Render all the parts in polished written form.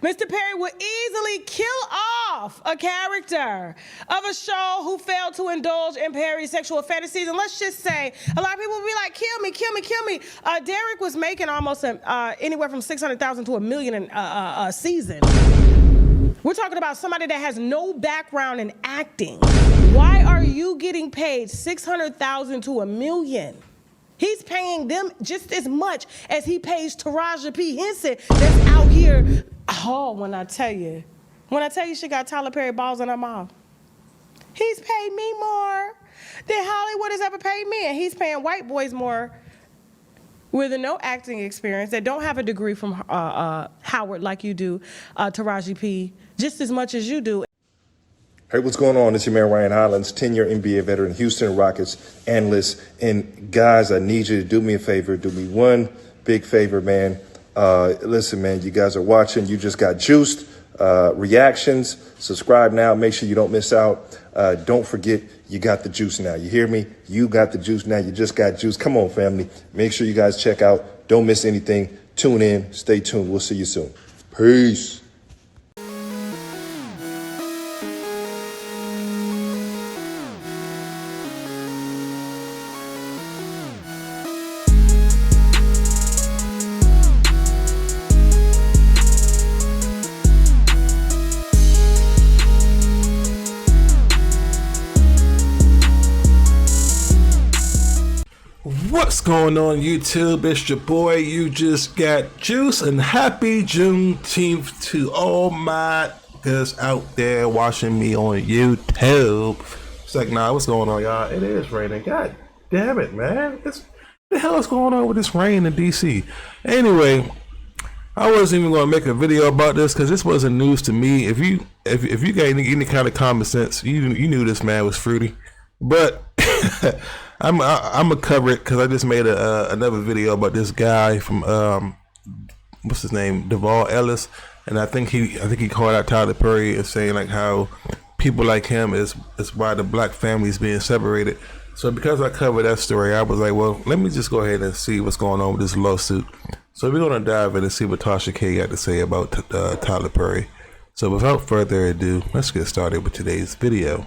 Mr. Perry would easily kill off a character of a show who failed to indulge in Perry's sexual fantasies. And let's just say, a lot of people would be like, kill me, kill me, kill me. Derek was making almost anywhere from $600,000 to $1 million a season. We're talking about somebody that has no background in acting. Why are you getting paid $600,000 to $1 million? He's paying them just as much as he pays Taraji P. Henson that's out here. Oh, when I tell you she got Tyler Perry balls in her mouth. He's paid me more than Hollywood has ever paid me, and he's paying white boys more with no acting experience that don't have a degree from Howard like you do, Taraji P, just as much as you do. Hey, what's going on? It's your man, Ryan Hollins, 10-year NBA veteran, Houston Rockets analyst. And guys, I need you to do me a favor. Do me one big favor, man. Listen, man, you guys are watching. You just got juiced. Reactions. Subscribe now. Make sure you don't miss out. Don't forget, you got the juice now. You hear me? You got the juice now. You just got juice. Come on, family. Make sure you guys check out. Don't miss anything. Tune in. Stay tuned. We'll see you soon. Peace. What's going on, YouTube? It's your boy, You Just Got Juice, and happy Juneteenth to all my guys out there watching me on YouTube. It's like, nah, what's going on, y'all? It is raining. God damn it, man. What the hell is going on with this rain in DC? Anyway, I wasn't even going to make a video about this because this wasn't news to me. If you got any kind of common sense, you knew this man was fruity. But I'm gonna cover it because I just made another video about this guy from what's his name, Duvall Ellis, and I think he called out Tyler Perry and saying like how people like him is why the black family is being separated. So because I covered that story, I was like, well, let me just go ahead and see what's going on with this lawsuit. So we're gonna dive in and see what Tasha K got to say about Tyler Perry. So without further ado, let's get started with today's video.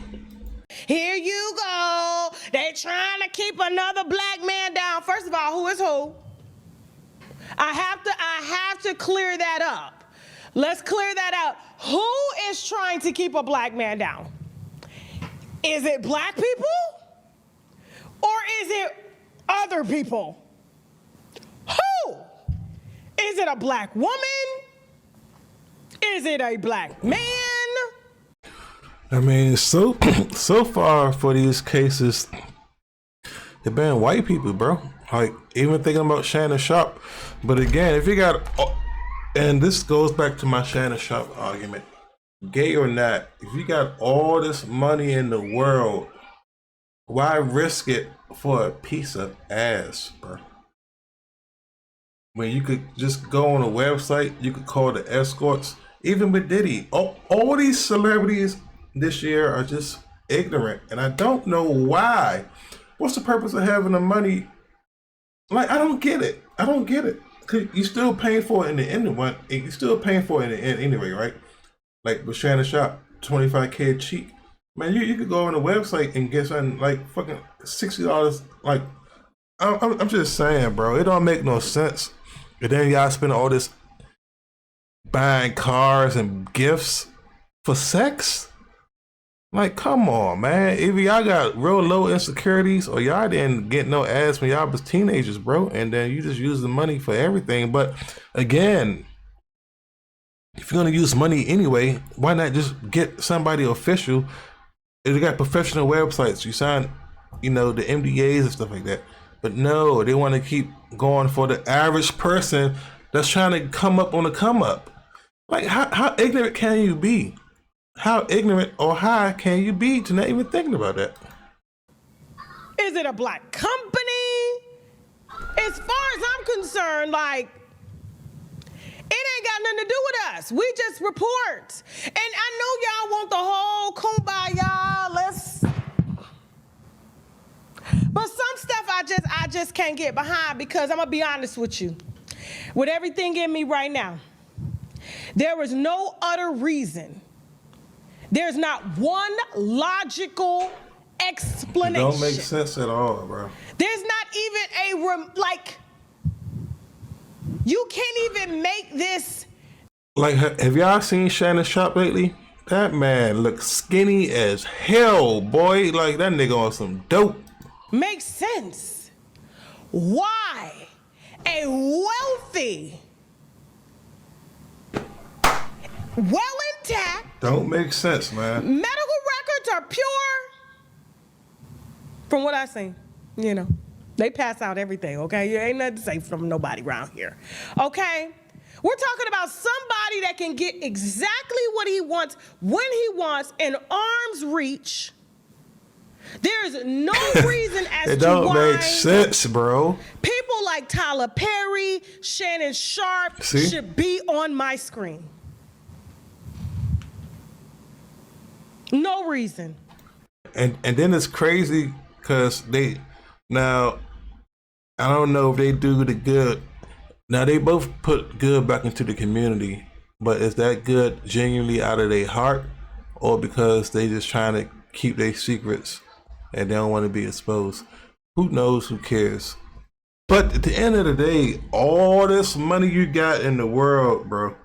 Here you go. They trying to keep another black man down. First of all, who is who? I have to clear that up. Let's clear that out. Who is trying to keep a black man down? Is it black people? Or is it other people? Who? Is it a black woman? Is it a black man? I mean, so far for these cases, they've been white people, bro. Like, even thinking about Shannon Sharp. But again, if you got, and this goes back to my Shannon Sharp argument, gay or not, if you got all this money in the world, why risk it for a piece of ass, bro? When you could just go on a website, you could call the escorts. Even with Diddy, all these celebrities this year are just ignorant, and I don't know why. What's the purpose of having the money? Like, I don't get it. Cause you still paying for it in the end. You still paying for it in the end anyway, right? Like with Shannon Sharp, 25K cheap. Man, you could go on the website and get something like fucking $60. Like, I'm just saying, bro. It don't make no sense. And then y'all spend all this buying cars and gifts for sex. Like, come on, man. Either y'all got real low insecurities or y'all didn't get no ass when y'all was teenagers, bro. And then you just use the money for everything. But again, if you're going to use money anyway, why not just get somebody official? They got professional websites. You sign, the MDAs and stuff like that. But no, they want to keep going for the average person that's trying to come up on the come up. Like, how ignorant can you be? How ignorant or high can you be to not even thinking about that? Is it a black company? As far as I'm concerned, like, it ain't got nothing to do with us. We just report. And I know y'all want the whole kumbaya, but some stuff I just can't get behind because I'm gonna be honest with you. With everything in me right now, There is no other reason. There's not one logical explanation. It don't make sense at all, bro. There's not even you can't even make this. Like, have y'all seen Shannon Sharp lately? That man looks skinny as hell, boy. Like, that nigga on some dope. Make sense. Why a wealthy, well intact, Don't make sense, man. medical records are pure, from what I've seen, they pass out everything, okay? You ain't nothing safe from nobody around here, okay? We're talking about somebody that can get exactly what he wants, when he wants, in arm's reach. There's no reason as It to don't why make sense, bro. people like Tyler Perry, Shannon Sharp should be on my screen. No reason. And then it's crazy because now I don't know if they do the good. Now they both put good back into the community, but is that good genuinely out of their heart, or because they just trying to keep their secrets and they don't want to be exposed? Who knows? Who cares? But at the end of the day, all this money you got in the world, bro,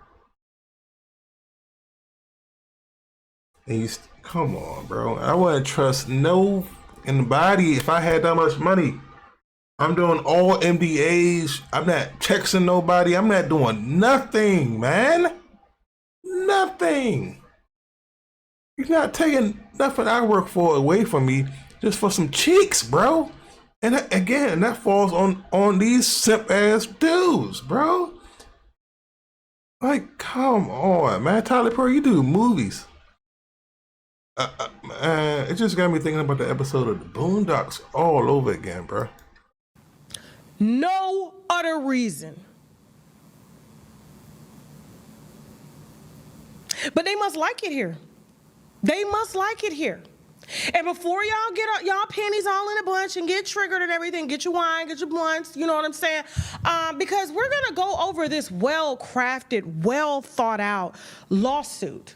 and you come on, bro. I wouldn't trust nobody if I had that much money. I'm doing all MDAs. I'm not texting nobody. I'm not doing nothing, man. Nothing. You're not taking nothing I work for away from me just for some cheeks, bro. And again, that falls on these simp ass dudes, bro. Like, come on, man. Tyler Perry, you do movies. It just got me thinking about the episode of the Boondocks all over again, bro. No other reason. But they must like it here. They must like it here. And before y'all get y'all panties all in a bunch and get triggered and everything, get your wine, get your blunts, you know what I'm saying? Because we're going to go over this well-crafted, well-thought-out lawsuit.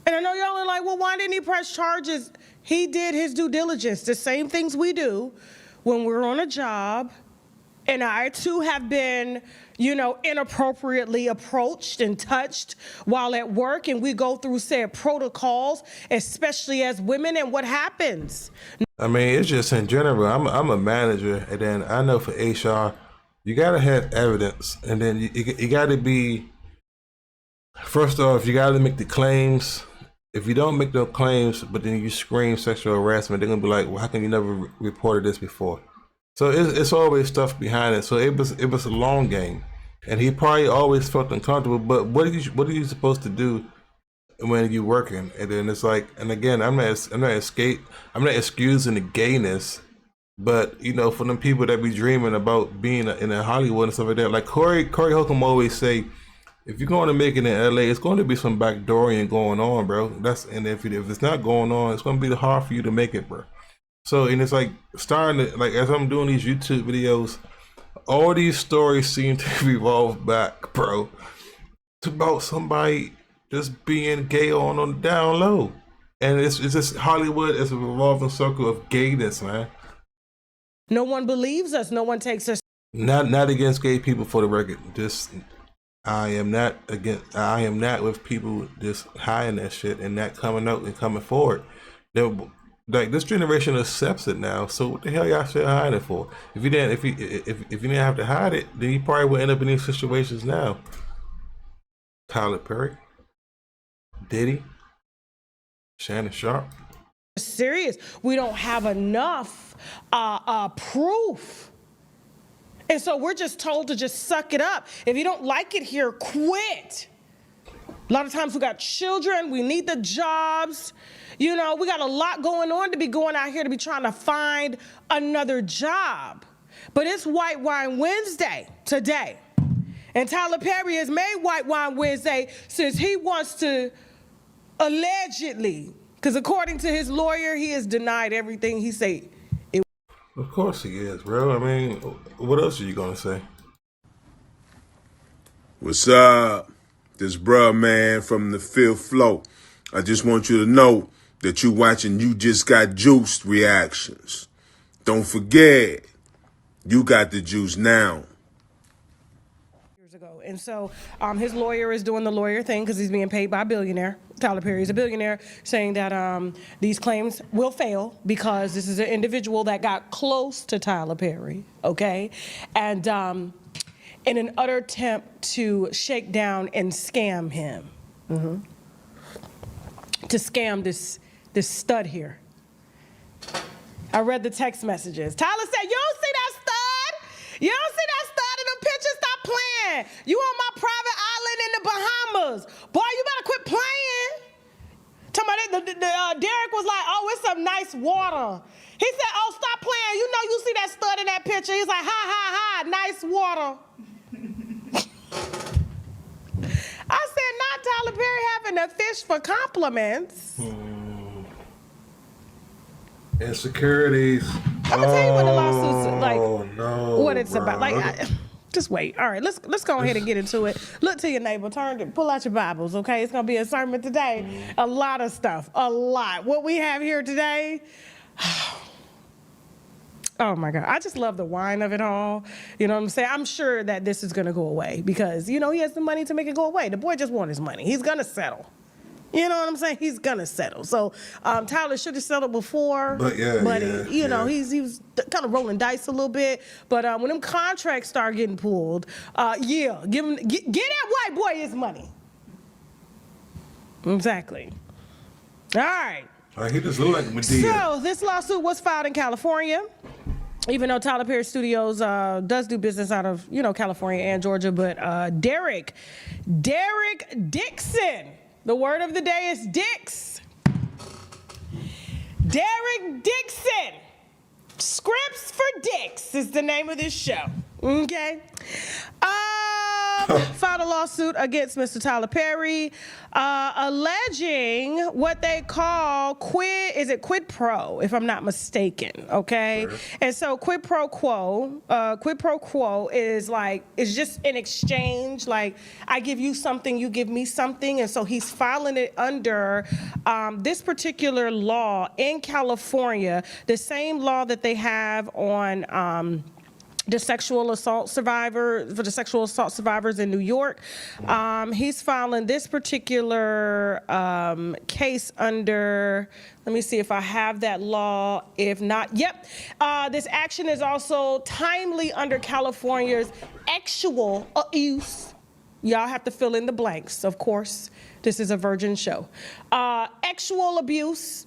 And I know y'all are like, well, why didn't he press charges? He did his due diligence, the same things we do when we're on a job. And I, too, have been, inappropriately approached and touched while at work. And we go through said protocols, especially as women. And what happens? I mean, it's just in general. I'm a manager. And then I know for HR, you got to have evidence. And then you got to be, first off, you got to make the claims. If you don't make no claims, but then you scream sexual harassment, they're going to be like, well, how come you never reported this before? So it's always stuff behind it. So it was a long game, and he probably always felt uncomfortable. But what are you supposed to do when you're working? And then it's like, and again, I'm not excusing the gayness, but for them people that be dreaming about being in Hollywood and stuff like that, like Corey Holcomb always say, if you're going to make it in LA, it's going to be some backdooring going on, bro. And if it's not going on, it's going to be hard for you to make it, bro. So, and it's like starting to, like, as I'm doing these YouTube videos, all these stories seem to revolve back, bro, to about somebody just being gay on the down low. And it's just Hollywood is a revolving circle of gayness, man. No one believes us. No one takes us. Not against gay people, for the record. Just, I am not with people just hiding that shit and not coming out and coming forward. Like, this generation accepts it now, so what the hell y'all still hiding it for? If you didn't have to hide it, then you probably would end up in these situations now. Tyler Perry, Diddy, Shannon Sharp. Serious. We don't have enough proof. And so we're just told to just suck it up. If you don't like it here, quit. A lot of times we got children, we need the jobs. We got a lot going on to be going out here to be trying to find another job. But it's White Wine Wednesday today. And Tyler Perry has made White Wine Wednesday since he wants to allegedly, because according to his lawyer, he has denied everything he said. Of course he is, bro. I mean, what else are you going to say? What's up? This bruh, man, from the fifth floor. I just want you to know that you watching You Just Got Juiced reactions. Don't forget, you got the juice now. Years ago. And so his lawyer is doing the lawyer thing because he's being paid by a billionaire. Tyler Perry is a billionaire, saying that these claims will fail because this is an individual that got close to Tyler Perry, okay? And in an utter attempt to shake down and scam him, to scam this stud here. I read the text messages. Tyler said, "You don't see that stud? You don't see that stud in them pictures? Stop playing. You on my private island in the Bahamas. Boy, you better quit playing." Derek was like, "Oh, it's some nice water." He said, "Oh, stop playing. You know you see that stud in that picture." He's like, "Ha, ha, ha, nice water." I said, "Not Tyler Perry having a fish for compliments." Insecurities. I'm gonna tell you what the lawsuit's like. No, what it's bro. about. Like, just wait. All right, let's go ahead and get into it. Look to your neighbor. Pull out your Bibles. Okay, it's gonna be a sermon today. A lot of stuff. A lot. What we have here today. Oh my God, I just love the wine of it all. You know what I'm saying? I'm sure that this is gonna go away because, you know, he has the money to make it go away. The boy just wants his money. He's gonna settle. You know what I'm saying? He's gonna settle. So Tyler should have settled before, But you know, he was kind of rolling dice a little bit. But when them contracts start getting pulled, get that white boy his money. Exactly. All right. He just looked like Medea. So this lawsuit was filed in California. Even though Tyler Perry Studios does do business out of, you know, California and Georgia, but Derek Dixon, the word of the day is Dix. Derek Dixon, Scripts for Dix is the name of this show. Okay. Filed a lawsuit against Mr. Tyler Perry, alleging what they call quid pro, if I'm not mistaken, okay? Sure. And so quid pro quo is just an exchange, like I give you something, you give me something, and so he's filing it under this particular law in California, the same law that they have on the sexual assault survivors in New York. He's filing this particular case under, let me see if I have that law. If not, yep. This action is also timely under California's sexual abuse. Y'all have to fill in the blanks, of course. This is a virgin show. Sexual abuse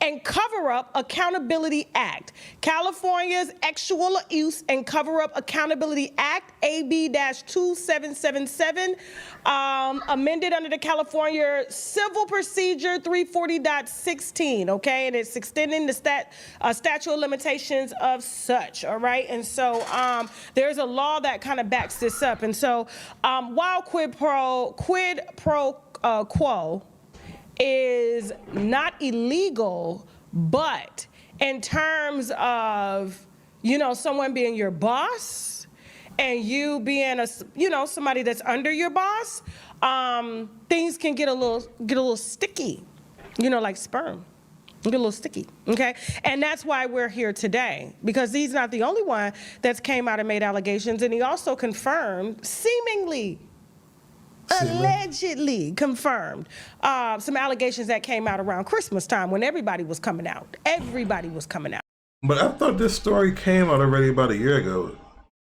and Cover-Up Accountability Act. California's Sexual Abuse and Cover-Up Accountability Act, AB-2777, amended under the California Civil Procedure 340.16, okay? And it's extending the statute of limitations of such, all right? And so there's a law that kind of backs this up. And so while quid pro quo is not illegal, but in terms of, you know, someone being your boss and you being somebody that's under your boss, things can get a little sticky, you know, like sperm. Get a little sticky, okay? And that's why we're here today, because he's not the only one that's came out and made allegations, and he also confirmed, allegedly confirmed some allegations that came out around Christmas time when everybody was coming out. But I thought this story came out already about a year ago.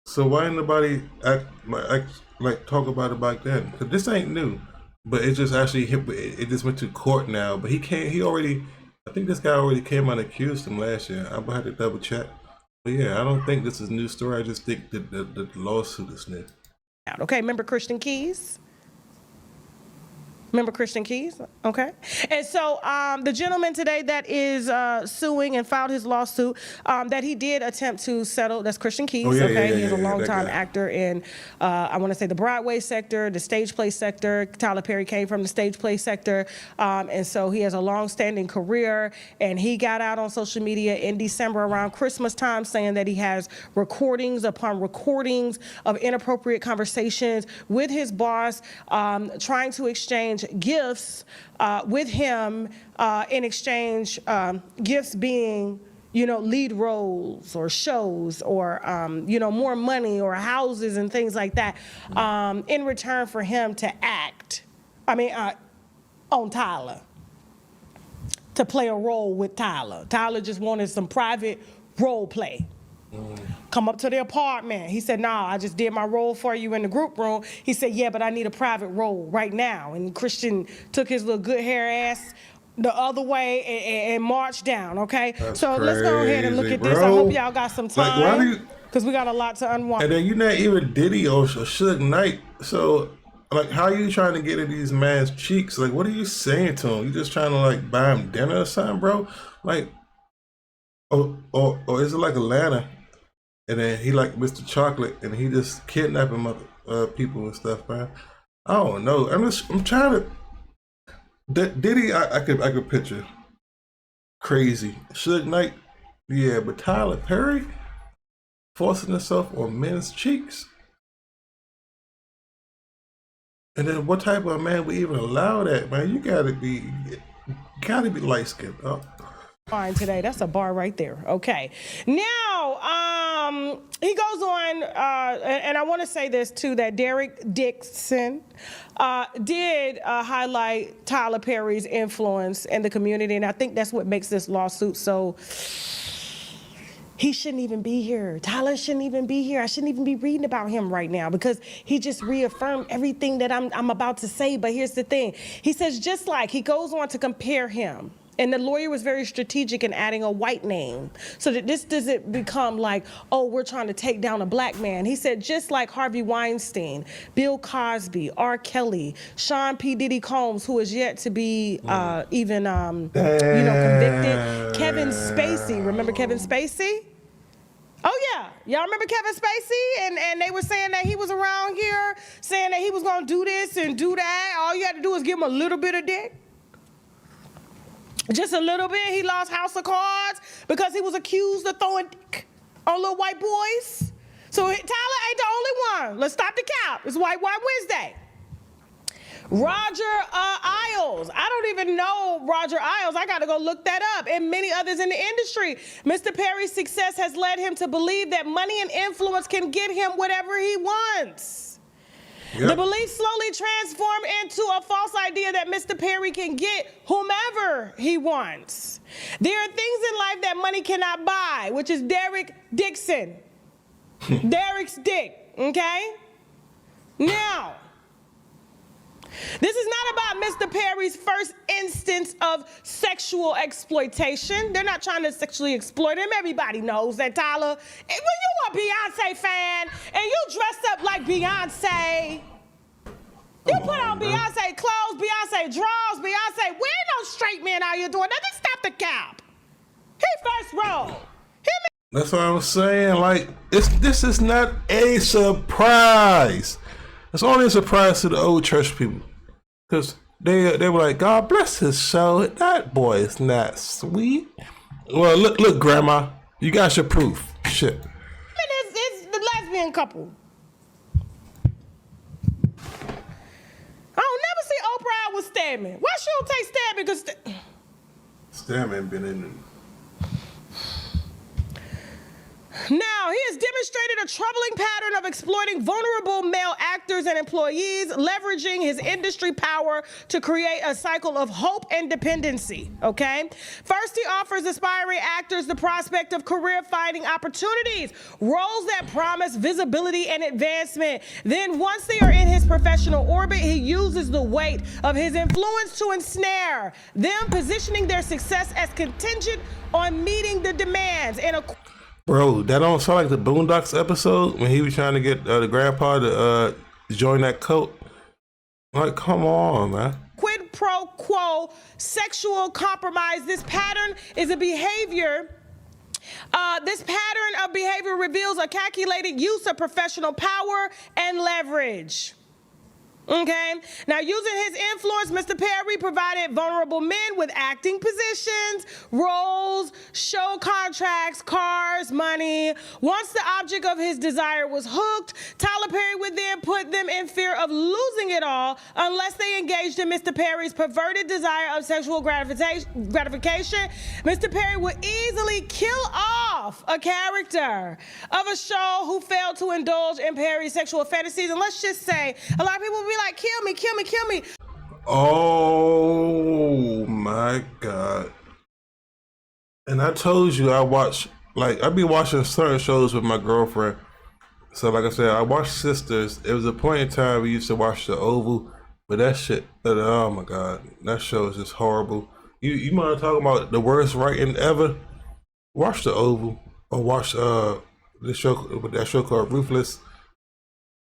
So why didn't nobody talk about it back then? Because this ain't new. But it just it just went to court now. But I think this guy already came out and accused him last year. I'm going to have to double check. But yeah, I don't think this is a new story. I just think that the lawsuit is new. Okay, remember Christian Keys? Remember Christian Keys? Okay. And so the gentleman today that is suing and filed his lawsuit, that he did attempt to settle, that's Christian Keys, Oh, yeah, okay? yeah, He is a yeah, that longtime guy. actor in, I want to say, the Broadway sector, the stage play sector. Tyler Perry came from the stage play sector. And so he has a long-standing career. And he got out on social media in December around Christmas time saying that he has recordings upon recordings of inappropriate conversations with his boss, trying to exchange gifts with him in exchange, gifts being, lead roles or shows or, more money or houses and things like that, in return for him to act, on Tyler, to play a role with Tyler. Tyler just wanted some private role play. Come up to the apartment. He said, nah, I just did my role for you in the group room. He said, yeah, but I need a private role right now. And Christian took his little good hair ass the other way and marched down, okay? That's so let's go ahead and look crazy, at this. I bro. hope y'all got some Like, why do time you- because we got a lot to unwind. And then you're not even Diddy or Suge Knight. So, like, how are you trying to get in these man's cheeks? Like, what are you saying to him? You just trying to, like, buy him dinner or something, bro? Like, or is it like Atlanta? And then he like Mr. Chocolate, and he just kidnapping other people and stuff, man. I don't know. I'm trying to. Diddy, I could picture crazy. Suge Knight, yeah, but Tyler Perry forcing himself on men's cheeks. And then what type of man would even allow that, man? You gotta be light skinned up. Fine today. That's a bar right there. Okay. Now, he goes on, and I want to say this too, that Derek Dixon did highlight Tyler Perry's influence in the community, and I think that's what makes this lawsuit so. He shouldn't even be here. Tyler shouldn't even be here. I shouldn't even be reading about him right now because he just reaffirmed everything that I'm about to say. But here's the thing. He says, just like, he goes on to compare him. And the lawyer was very strategic in adding a white name so that this doesn't become like, oh, we're trying to take down a black man. He said, just like Harvey Weinstein, Bill Cosby, R. Kelly, Sean P. Diddy Combs, who is yet to be even, convicted. Kevin Spacey, remember Kevin Spacey? Oh yeah, y'all remember Kevin Spacey? And they were saying that he was around here, saying that he was gonna do this and do that. All you had to do is give him a little bit of dick. Just a little bit. He lost House of Cards because he was accused of throwing dick on little white boys. So Tyler ain't the only one. Let's stop the cap. It's White Wednesday. Roger Ailes. I don't even know Roger Ailes. I got to go look that up. And many others in the industry. Mr. Perry's success has led him to believe that money and influence can get him whatever he wants. Yep. The belief slowly transformed into a false idea that Mr. Perry can get whomever he wants. There are things in life that money cannot buy, which is Derek Dixon. Derek's dick, okay? Now, this is not about Mr. Perry's first instance of sexual exploitation. They're not trying to sexually exploit him. Everybody knows that Tyler, when you a Beyonce fan and you dressed up like Beyonce, you put on Beyonce clothes, Beyonce drawers, Beyonce, we ain't no straight men out here doing that. Just stop the cap. He first row. That's what I was saying. Like, this is not a surprise. It's only a surprise to the old church people, because they were like, God bless his soul. That boy is not sweet. Well, look, Grandma, you got your proof. Shit. It's the lesbian couple. I don't never see Oprah out with Stedman. Why she don't take Stedman? Because Stedman been in. Now, he has demonstrated a troubling pattern of exploiting vulnerable male actors and employees, leveraging his industry power to create a cycle of hope and dependency, okay? First, he offers aspiring actors the prospect of career-finding opportunities, roles that promise visibility and advancement. Then, once they are in his professional orbit, he uses the weight of his influence to ensnare them, positioning their success as contingent on meeting the demands in a... Bro, that don't sound like the Boondocks episode when he was trying to get the grandpa to join that cult. Like, come on, man. Quid pro quo sexual compromise. This pattern is a behavior. This pattern of behavior reveals a calculated use of professional power and leverage. Okay, now using his influence, Mr. Perry provided vulnerable men with acting positions, roles, show contracts, cars, money. Once the object of his desire was hooked, Tyler Perry would then put them in fear of losing it all unless they engaged in Mr. Perry's perverted desire of sexual gratification. Mr. Perry would easily kill off a character of a show who failed to indulge in Perry's sexual fantasies. And let's just say, a lot of people will be like, kill me, kill me, kill me. Oh my God. And I told you I be watching certain shows with my girlfriend. So like I said, I watched Sisters. It was a point in time we used to watch The Oval, but that shit, oh my God, that show is just horrible. You want to talk about the worst writing ever? Watch The Oval or watch that show called Ruthless.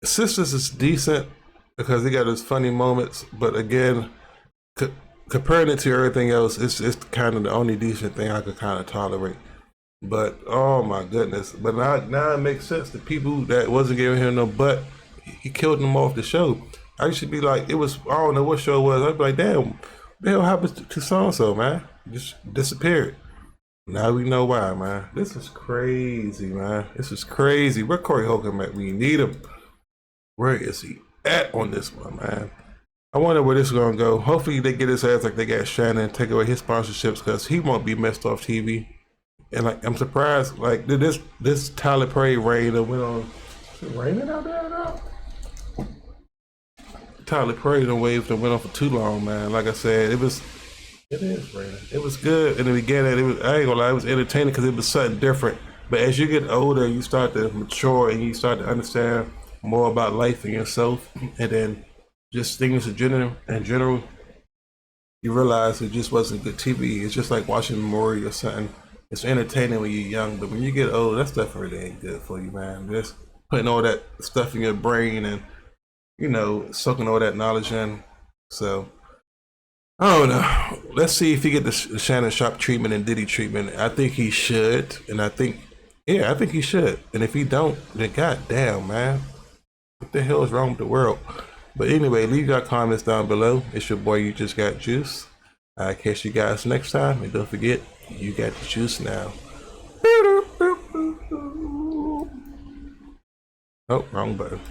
Sisters is decent because they got those funny moments, but again, comparing it to everything else, it's kind of the only decent thing I could kind of tolerate. But oh my goodness! But now it makes sense. The people that wasn't giving him no butt, he killed them off the show. I used to be like, I don't know what show it was. I'd be like, damn, what the hell happened to so and so, man? Just disappeared. Now we know why, man. This is crazy, man. This is crazy. Where Corey Holcomb at? We need him. Where is he at on this one, man? I wonder where this is gonna go. Hopefully they get his ass like they got Shannon, take away his sponsorships because he won't be messed off TV. And like I'm surprised, like this Tyler Perry raid that went on. Is it raining out there now? Tyler Perry the wave that went on for too long, man. Like I said, it is raining. It was good in the beginning. I ain't gonna lie, it was entertaining because it was something different. But as you get older, you start to mature and you start to understand more about life and yourself, and then just things in general, you realize it just wasn't good TV. It's just like watching Maury or something. It's entertaining when you're young, but when you get old, that stuff really ain't good for you, man. Just putting all that stuff in your brain and, soaking all that knowledge in. So, I don't know. Let's see if he get the Shannon Sharp treatment and Diddy treatment. I think he should, and I think he should. And if he don't, then goddamn, man. What the hell is wrong with the world? But anyway, leave your comments down below. It's your boy, You Just Got Juice. I'll catch you guys next time. And don't forget, you got the juice now. Oh, wrong button.